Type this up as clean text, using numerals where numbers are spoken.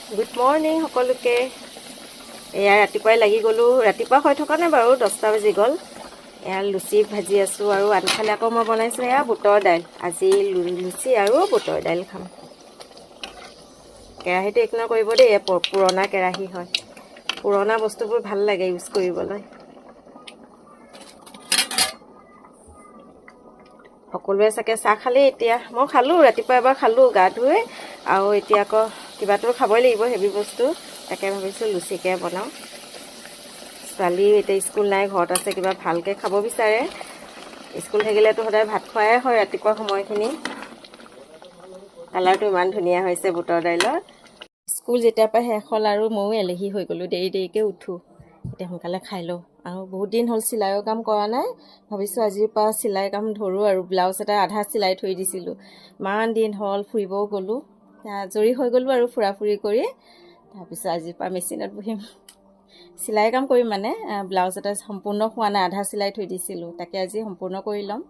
Good morning সকলোকে। এয়া ৰাতিপুৱাই লাগি গ'লোঁ। ৰাতিপুৱা হৈ থকা নাই বাৰু, 10টা বাজি গ'ল। এয়া লুচি ভাজি আছোঁ আৰু আনফালে আকৌ মই বনাইছোঁ এয়া বুটৰ দাইল। আজি লুচি আৰু বুটৰ দাইল খাম। কেৰাহীটো ইগনৰ কৰিব দেই, পুৰণা কেৰাহী হয়। পুৰণা বস্তুবোৰ ভাল লাগে ইউজ কৰিবলৈ। সকলোৱে চাগে চাহ খালেই এতিয়া। মই খালোঁ, ৰাতিপুৱা এবাৰ খালোঁ গা ধুই, আৰু এতিয়া আকৌ কিবাটো খাবই লাগিব হেভি বস্তু। তাকে ভাবিছোঁ লুচিকে বনাওঁ। ছোৱালী এতিয়া স্কুল নাই, ঘৰত আছে, কিবা ভালকৈ খাব বিচাৰে। স্কুল থাকিলেতো সদায় ভাত খোৱাই হয় ৰাতিপুৱা সময়খিনি। কালাৰটো ইমান ধুনীয়া হৈছে বুটৰ দাইলৰ। স্কুল যেতিয়াৰ পৰা শেষ হ'ল আৰু ময়ো এলেহি হৈ গ'লোঁ, দেৰিকৈ উঠোঁ। এতিয়া সোনকালে খাই লওঁ। আৰু বহুত দিন হ'ল চিলাইৰ কাম কৰা নাই। ভাবিছোঁ আজিৰ পৰা চিলাই কাম ধৰোঁ আৰু। ব্লাউজ এটা আধা চিলাই থৈ দিছিলোঁ, ইমান দিন হ'ল। ফুৰিবও গ'লোঁ, আজৰি হৈ গ'লোঁ আৰু ফুৰা ফুৰি কৰি। তাৰপিছত আজিৰ পৰা মেচিনত বহিম, চিলাই কাম কৰিম। মানে ব্লাউজ এটা সম্পূৰ্ণ হোৱা নাই, আধা চিলাই থৈ দিছিলোঁ, তাকে আজি সম্পূৰ্ণ কৰি ল'ম।